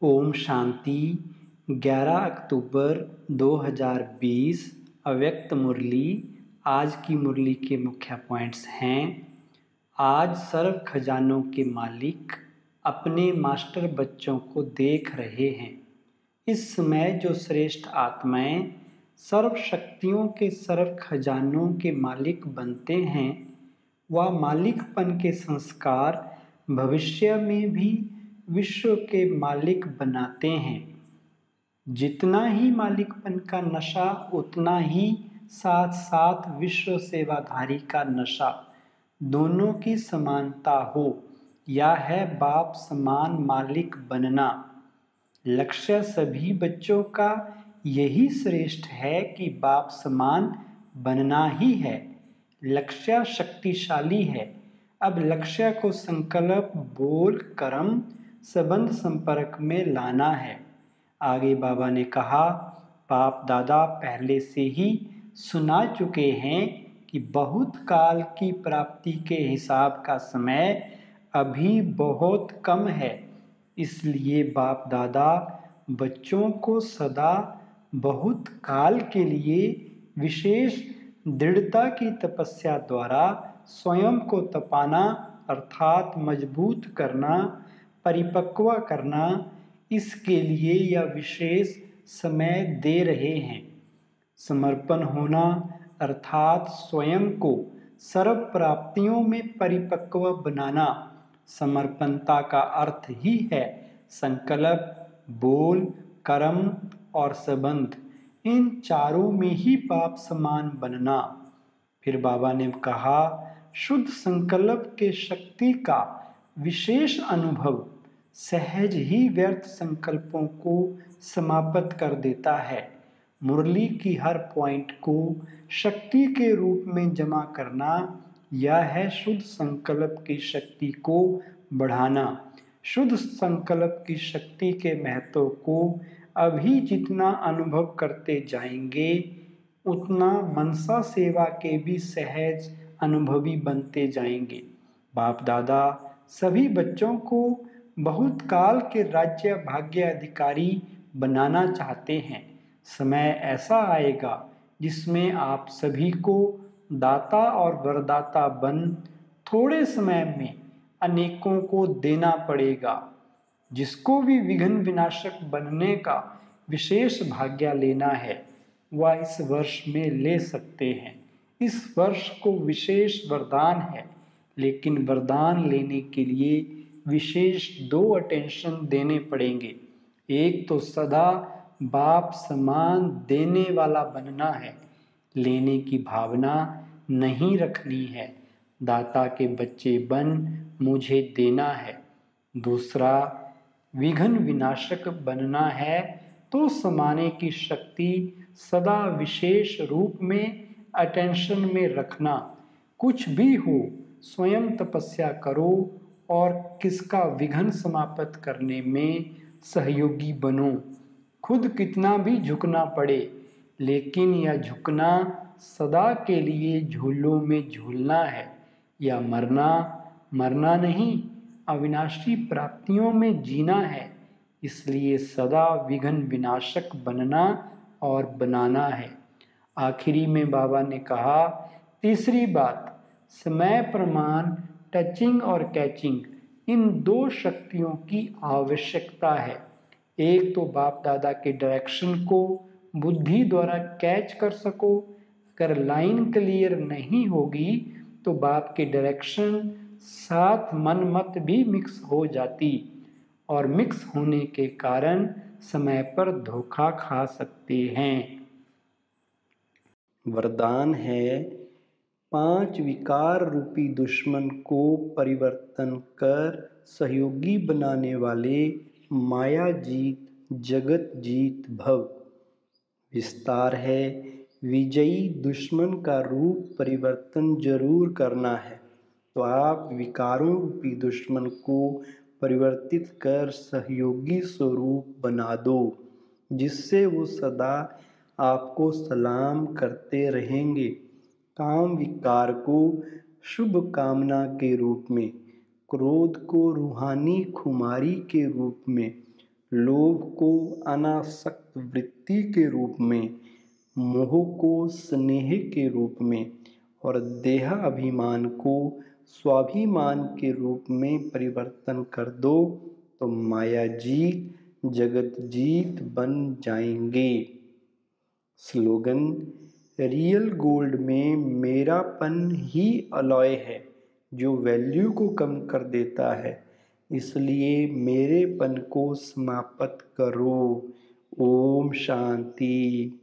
ओम शांति। 11 अक्टूबर 2020 अव्यक्त मुरली। आज की मुरली के मुख्य पॉइंट्स हैं। आज सर्व खजानों के मालिक अपने मास्टर बच्चों को देख रहे हैं। इस समय जो श्रेष्ठ आत्माएं सर्व शक्तियों के सर्व खजानों के मालिक बनते हैं, वह मालिकपन के संस्कार भविष्य में भी विश्व के मालिक बनाते हैं। जितना ही मालिकपन का नशा, उतना ही साथ साथ विश्व सेवाधारी का नशा, दोनों की समानता हो। यह है बाप समान मालिक बनना। लक्ष्य सभी बच्चों का यही श्रेष्ठ है कि बाप समान बनना ही है। लक्ष्य शक्तिशाली है। अब लक्ष्य को संकल्प, बोल, कर्म, संबंध संपर्क में लाना है। आगे बाबा ने कहा, बाप दादा पहले से ही सुना चुके हैं कि बहुत काल की प्राप्ति के हिसाब का समय अभी बहुत कम है। इसलिए बाप दादा बच्चों को सदा बहुत काल के लिए विशेष दृढ़ता की तपस्या द्वारा स्वयं को तपाना अर्थात मजबूत करना, परिपक्व करना, इसके लिए यह विशेष समय दे रहे हैं। समर्पण होना अर्थात स्वयं को सर्व प्राप्तियों में परिपक्व बनाना। समर्पणता का अर्थ ही है संकल्प, बोल, कर्म और संबंध, इन चारों में ही बाप समान बनना। फिर बाबा ने कहा, शुद्ध संकल्प के शक्ति का विशेष अनुभव सहज ही व्यर्थ संकल्पों को समाप्त कर देता है। मुरली की हर पॉइंट को शक्ति के रूप में जमा करना, यह है शुद्ध संकल्प की शक्ति को बढ़ाना। शुद्ध संकल्प की शक्ति के महत्व को अभी जितना अनुभव करते जाएंगे, उतना मनसा सेवा के भी सहज अनुभवी बनते जाएंगे। बाप दादा सभी बच्चों को बहुत काल के राज्य भाग्य अधिकारी बनाना चाहते हैं। समय ऐसा आएगा जिसमें आप सभी को दाता और वरदाता बन थोड़े समय में अनेकों को देना पड़ेगा। जिसको भी विघ्न विनाशक बनने का विशेष भाग्य लेना है, वह इस वर्ष में ले सकते हैं। इस वर्ष को विशेष वरदान है, लेकिन वरदान लेने के लिए विशेष 2 अटेंशन देने पड़ेंगे। एक तो सदा बाप समान देने वाला बनना है, लेने की भावना नहीं रखनी है। दाता के बच्चे बन मुझे देना है। दूसरा, विघ्न विनाशक बनना है तो समाने की शक्ति सदा विशेष रूप में अटेंशन में रखना। कुछ भी हो, स्वयं तपस्या करो और किसका विघ्न समाप्त करने में सहयोगी बनो। खुद कितना भी झुकना पड़े, लेकिन यह झुकना सदा के लिए झूलों में झूलना है। या मरना नहीं, अविनाशी प्राप्तियों में जीना है। इसलिए सदा विघ्न विनाशक बनना और बनाना है। आखिरी में बाबा ने कहा, तीसरी बात, समय प्रमाण, टचिंग और कैचिंग, इन 2 शक्तियों की आवश्यकता है। एक तो बाप दादा के डायरेक्शन को बुद्धि द्वारा कैच कर सको। अगर लाइन क्लियर नहीं होगी तो बाप के डायरेक्शन साथ मन मत भी मिक्स हो जाती, और मिक्स होने के कारण समय पर धोखा खा सकते हैं। वरदान है, 5 विकार रूपी दुश्मन को परिवर्तन कर सहयोगी बनाने वाले माया जीत जगत जीत भव। विस्तार है, विजयी दुश्मन का रूप परिवर्तन जरूर करना है, तो आप विकारों रूपी दुश्मन को परिवर्तित कर सहयोगी स्वरूप बना दो, जिससे वो सदा आपको सलाम करते रहेंगे। काम विकार को शुभ कामना के रूप में, क्रोध को रूहानी खुमारी के रूप में, लोभ को अनासक्त वृत्ति के रूप में, मोह को स्नेह के रूप में और देह अभिमान को स्वाभिमान के रूप में परिवर्तन कर दो तो माया जीत जगत जीत बन जाएंगे। स्लोगन: रियल गोल्ड में मेरापन ही अलॉय है जो वैल्यू को कम कर देता है, इसलिए मेरेपन को समाप्त करो। ओम शांति।